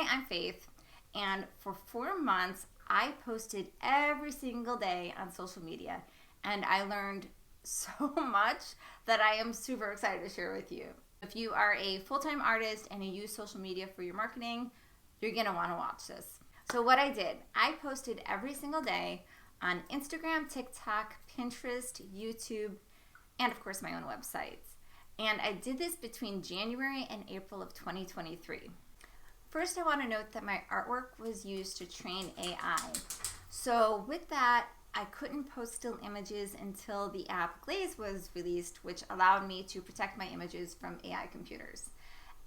I'm Faith, and for 4 months, I posted every single day on social media, and I learned so much that I am super excited to share with you. If you are a full-time artist and you use social media for your marketing, you're gonna wanna watch this. So what I did, I posted every single day on Instagram, TikTok, Pinterest, YouTube, and of course my own website. And I did this between January and April of 2023. First, I want to note that my artwork was used to train AI. So with that, I couldn't post still images until the app Glaze was released, which allowed me to protect my images from AI computers.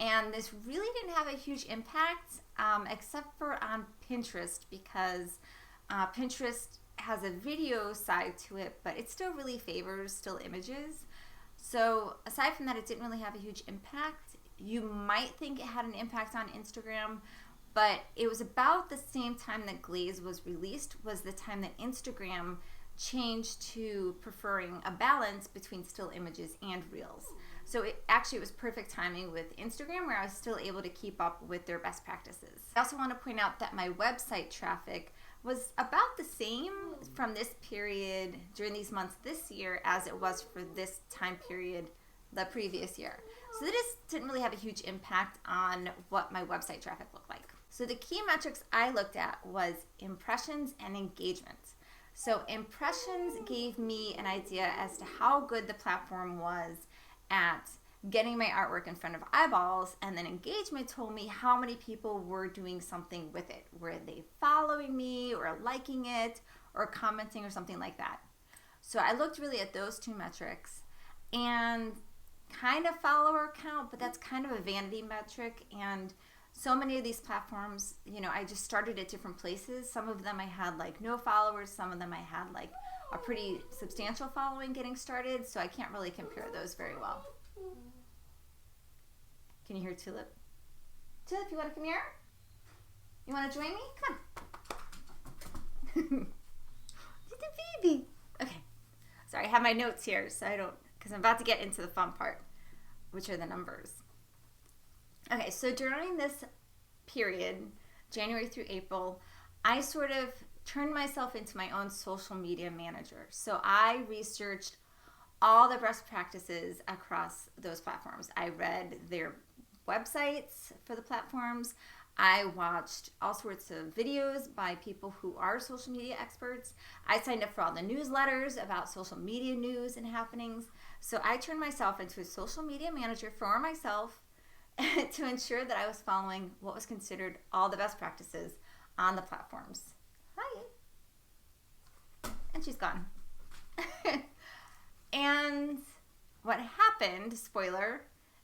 And this really didn't have a huge impact, except for on Pinterest, because Pinterest has a video side to it, but it still really favors still images. So aside from that, it didn't really have a huge impact. You might think it had an impact on Instagram, but it was about the same time that Glaze was released was the time that Instagram changed to preferring a balance between still images and reels. So it was perfect timing with Instagram, where I was still able to keep up with their best practices. I also want to point out that my website traffic was about the same from this period during these months this year as it was for this time period the previous year. So this didn't really have a huge impact on what my website traffic looked like. So the key metrics I looked at was impressions and engagement. So impressions gave me an idea as to how good the platform was at getting my artwork in front of eyeballs, and then engagement told me how many people were doing something with it. Were they following me or liking it or commenting or something like that? So I looked really at those two metrics and kind of follower count, but that's kind of a vanity metric. And so many of these platforms, I just started at different places. Some of them I had like no followers, some of them I had like a pretty substantial following getting started, so I can't really compare those very well. Can you hear Tulip? Tulip, you want to come here? You want to join me? Come on. Little baby. Okay. Sorry, I have my notes here, so because I'm about to get into the fun part, which are the numbers. Okay, so during this period, January through April, I sort of turned myself into my own social media manager. So I researched all the best practices across those platforms. I read their websites for the platforms. I watched all sorts of videos by people who are social media experts. I signed up for all the newsletters about social media news and happenings. So I turned myself into a social media manager for myself to ensure that I was following what was considered all the best practices on the platforms. Hi. And she's gone. And what happened, spoiler,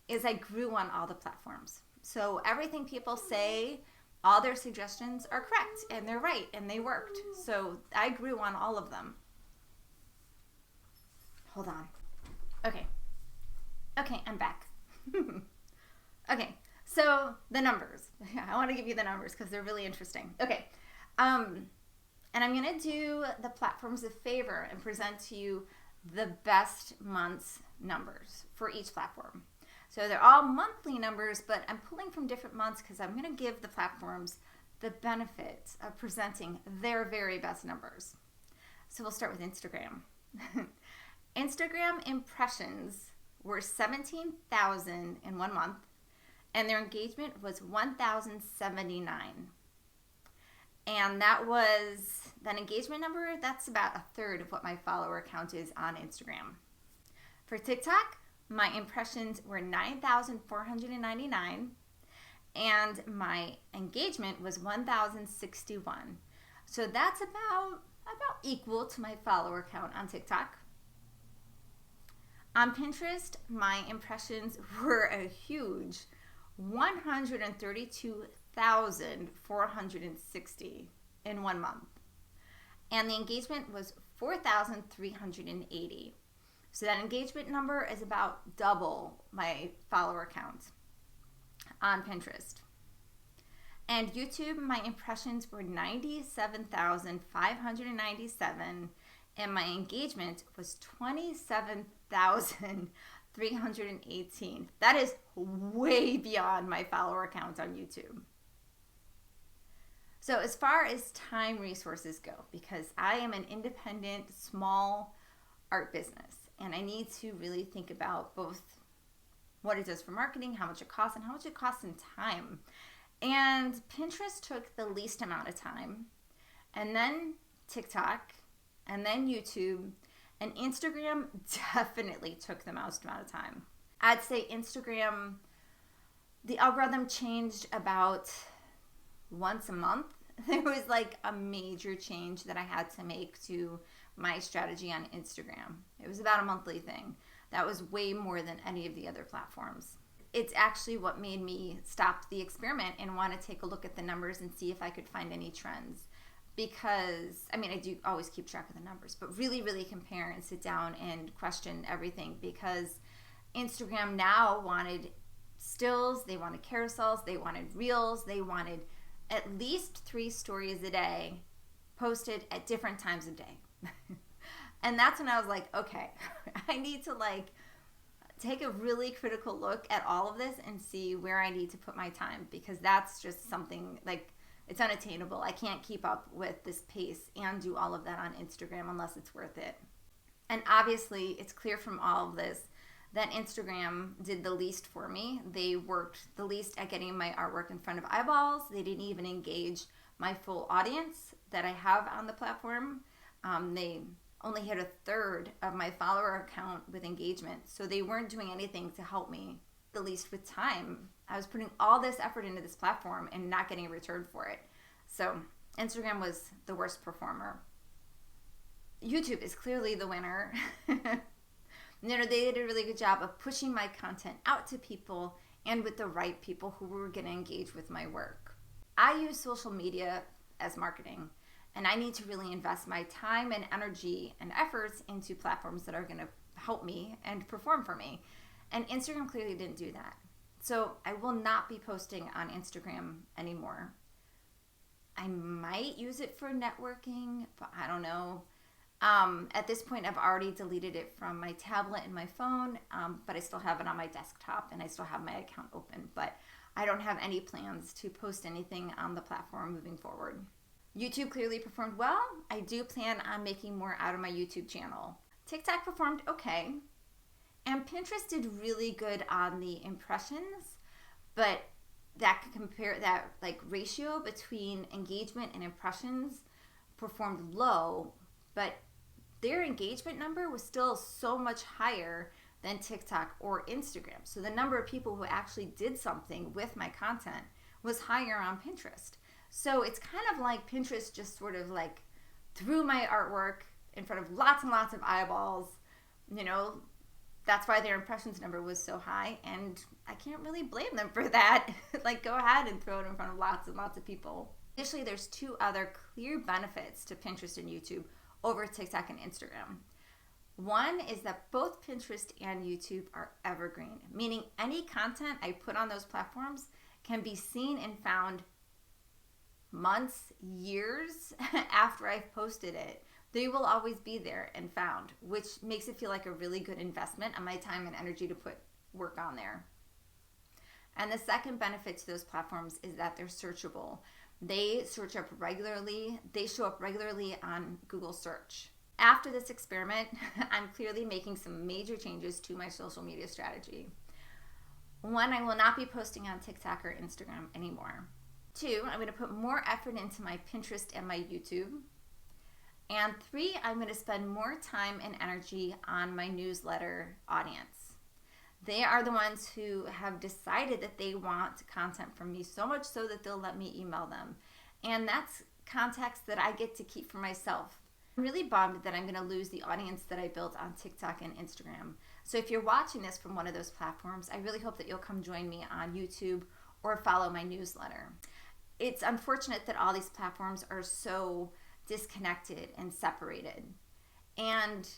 is I grew on all the platforms. So everything people say, all their suggestions are correct and they're right and they worked. So I grew on all of them. Hold on. Okay, I'm back. Okay, so the numbers. I want to give you the numbers because they're really interesting. Okay, and I'm going to do the platforms a favor and present to you the best month's numbers for each platform. So they're all monthly numbers, but I'm pulling from different months because I'm going to give the platforms the benefit of presenting their very best numbers. So we'll start with Instagram. Instagram impressions were 17,000 in 1 month, and their engagement was 1,079. And that engagement number, that's about a third of what my follower count is on Instagram. For TikTok, my impressions were 9,499, and my engagement was 1,061. So that's about equal to my follower count on TikTok. On Pinterest, my impressions were a huge 132,460 in 1 month. And the engagement was 4,380. So that engagement number is about double my follower count on Pinterest. And YouTube, my impressions were 97,597, and my engagement was 27,318. That is way beyond my follower count on YouTube. So as far as time resources go, because I am an independent, small art business, and I need to really think about both what it does for marketing, how much it costs, and how much it costs in time. And Pinterest took the least amount of time, and then TikTok, and then YouTube, and Instagram definitely took the most amount of time. I'd say Instagram, the algorithm changed about once a month. There was like a major change that I had to make to my strategy on Instagram. It was about a monthly thing. That was way more than any of the other platforms. It's actually what made me stop the experiment and want to take a look at the numbers and see if I could find any trends. Because, I mean, I do always keep track of the numbers, but really, really compare and sit down and question everything, because Instagram now wanted stills, they wanted carousels, they wanted reels, they wanted at least 3 stories a day posted at different times of day. And that's when I was like, okay, I need to take a really critical look at all of this and see where I need to put my time, because that's just something it's unattainable. I can't keep up with this pace and do all of that on Instagram unless it's worth it. And obviously, it's clear from all of this that Instagram did the least for me. They worked the least at getting my artwork in front of eyeballs. They didn't even engage my full audience that I have on the platform. They only hit 1/3 of my follower account with engagement. So they weren't doing anything to help me, the least with time. I was putting all this effort into this platform and not getting a return for it. So Instagram was the worst performer. YouTube is clearly the winner. They did a really good job of pushing my content out to people, and with the right people who were going to engage with my work. I use social media as marketing, and I need to really invest my time and energy and efforts into platforms that are going to help me and perform for me. And Instagram clearly didn't do that. So I will not be posting on Instagram anymore. I might use it for networking, but I don't know. At this point, I've already deleted it from my tablet and my phone, but I still have it on my desktop and I still have my account open. But I don't have any plans to post anything on the platform moving forward. YouTube clearly performed well. I do plan on making more out of my YouTube channel. TikTok performed okay. And Pinterest did really good on the impressions, but that ratio between engagement and impressions performed low, but their engagement number was still so much higher than TikTok or Instagram. So the number of people who actually did something with my content was higher on Pinterest. So it's kind of like Pinterest just sort of threw my artwork in front of lots and lots of eyeballs. That's why their impressions number was so high, and I can't really blame them for that. Go ahead and throw it in front of lots and lots of people. Additionally, there's 2 other clear benefits to Pinterest and YouTube over TikTok and Instagram. One is that both Pinterest and YouTube are evergreen, meaning any content I put on those platforms can be seen and found months, years after I've posted it. They will always be there and found, which makes it feel like a really good investment on my time and energy to put work on there. And the second benefit to those platforms is that they're searchable. They search up regularly. They show up regularly on Google search. After this experiment, I'm clearly making some major changes to my social media strategy. 1, I will not be posting on TikTok or Instagram anymore. 2, I'm going to put more effort into my Pinterest and my YouTube. And 3, I'm going to spend more time and energy on my newsletter audience. They are the ones who have decided that they want content from me so much so that they'll let me email them. And that's context that I get to keep for myself. I'm really bummed that I'm going to lose the audience that I built on TikTok and Instagram. So if you're watching this from one of those platforms, I really hope that you'll come join me on YouTube or follow my newsletter. It's unfortunate that all these platforms are so disconnected and separated. And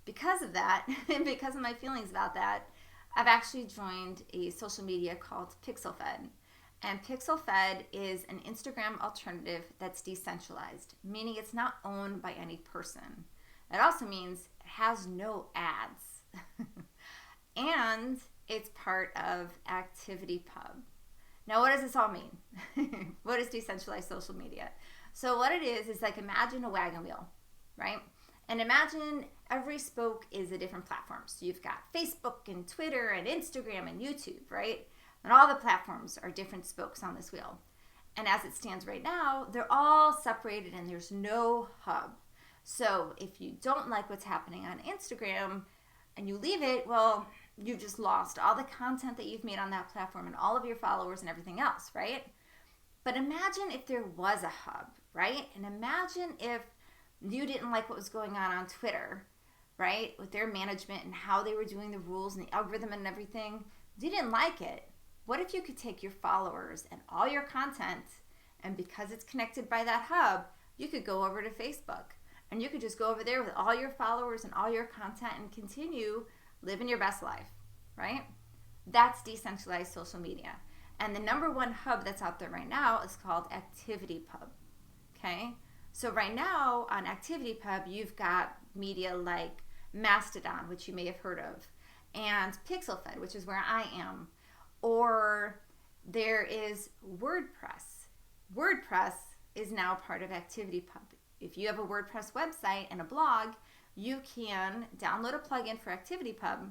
because of that, and because of my feelings about that, I've actually joined a social media called PixelFed. And PixelFed is an Instagram alternative that's decentralized, meaning it's not owned by any person. It also means it has no ads. And it's part of ActivityPub. Now, what does this all mean? What is decentralized social media? So what it is like, imagine a wagon wheel, right? And imagine every spoke is a different platform. So you've got Facebook and Twitter and Instagram and YouTube, right? And all the platforms are different spokes on this wheel. And as it stands right now, they're all separated and there's no hub. So if you don't like what's happening on Instagram and you leave it, well, you've just lost all the content that you've made on that platform and all of your followers and everything else, right? But imagine if there was a hub, right? And imagine if you didn't like what was going on Twitter, right? With their management and how they were doing the rules and the algorithm and everything. You didn't like it. What if you could take your followers and all your content, and because it's connected by that hub, you could go over to Facebook and you could just go over there with all your followers and all your content and continue living your best life, right? That's decentralized social media. And the number one hub that's out there right now is called ActivityPub, okay? So right now on ActivityPub, you've got media like Mastodon, which you may have heard of, and PixelFed, which is where I am. Or there is WordPress. WordPress is now part of ActivityPub. If you have a WordPress website and a blog, you can download a plugin for ActivityPub,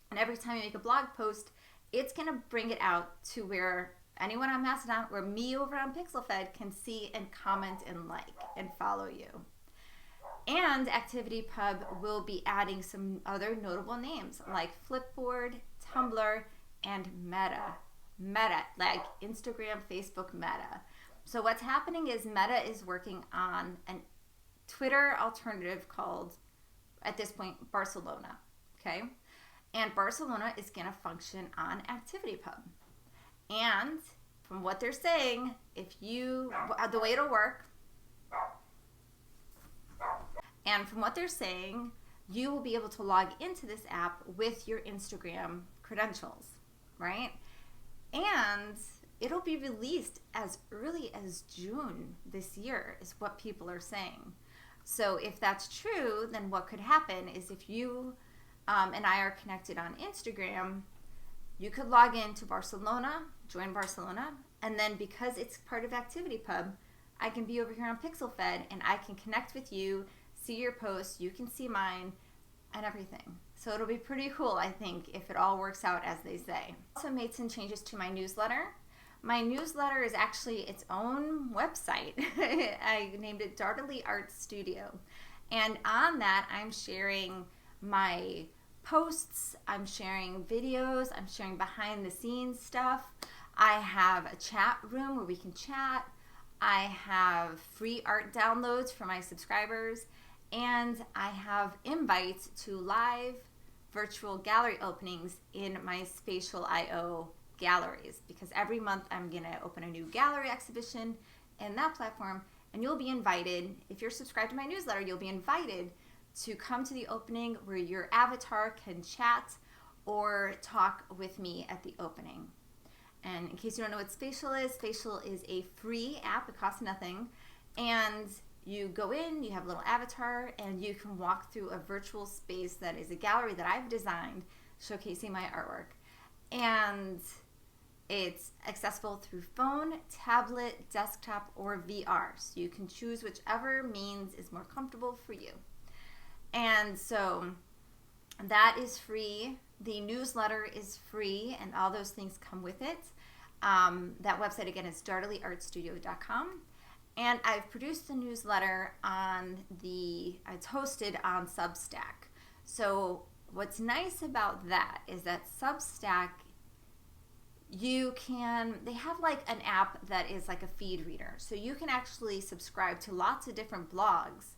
and every time you make a blog post, it's going to bring it out to where anyone on Mastodon or me over on PixelFed can see and comment and like and follow you. And ActivityPub will be adding some other notable names like Flipboard, Tumblr, and Meta, like Instagram, Facebook, Meta. So what's happening is Meta is working on a Twitter alternative called, at this point, Barcelona, okay? And Barcelona is going to function on ActivityPub. And from what they're saying, the way it'll work, and from what they're saying, you will be able to log into this app with your Instagram credentials, right? And it'll be released as early as June this year, is what people are saying. So if that's true, then what could happen is if you and I are connected on Instagram, you could log into Barcelona, join Barcelona, and then because it's part of ActivityPub, I can be over here on PixelFed and I can connect with you, see your posts, you can see mine, and everything. So it'll be pretty cool, I think, if it all works out as they say. I also made some changes to my newsletter. My newsletter is actually its own website. I named it Dartily Art Studio. And on that, I'm sharing my posts, I'm sharing videos, I'm sharing behind the scenes stuff. I have a chat room where we can chat. I have free art downloads for my subscribers. And I have invites to live virtual gallery openings in my Spatial.io galleries, because every month I'm going to open a new gallery exhibition in that platform, and you'll be invited, if you're subscribed to my newsletter, you'll be invited to come to the opening where your avatar can chat or talk with me at the opening. And in case you don't know what Spatial is a free app, it costs nothing, and you go in, you have a little avatar, and you can walk through a virtual space that is a gallery that I've designed showcasing my artwork. And it's accessible through phone, tablet, desktop, or VR. So you can choose whichever means is more comfortable for you. And so that is free. The newsletter is free, and all those things come with it. That website, again, is dartilyartstudio.com. And I've produced the newsletter it's hosted on Substack. So what's nice about that is that Substack, they have like an app that is like a feed reader. So you can actually subscribe to lots of different blogs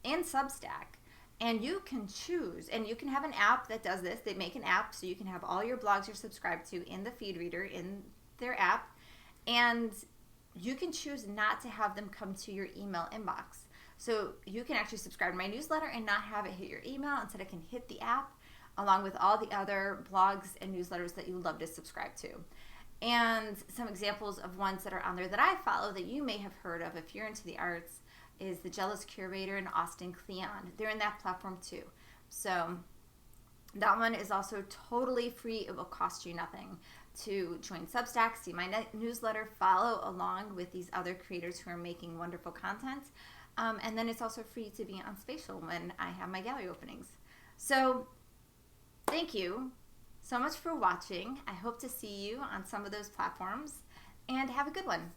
in Substack, and you can choose, and you can have an app that does this. They make an app so you can have all your blogs you're subscribed to in the feed reader in their app, and you can choose not to have them come to your email inbox. So you can actually subscribe to my newsletter and not have it hit your email. Instead, it can hit the app along with all the other blogs and newsletters that you love to subscribe to. And some examples of ones that are on there that I follow that you may have heard of if you're into the arts is The Jealous Curator and Austin Kleon. They're in that platform too. So that one is also totally free. It will cost you nothing. to join Substack, see my newsletter, follow along with these other creators who are making wonderful content. And then it's also free to be on Spatial when I have my gallery openings. So thank you so much for watching. I hope to see you on some of those platforms, and have a good one.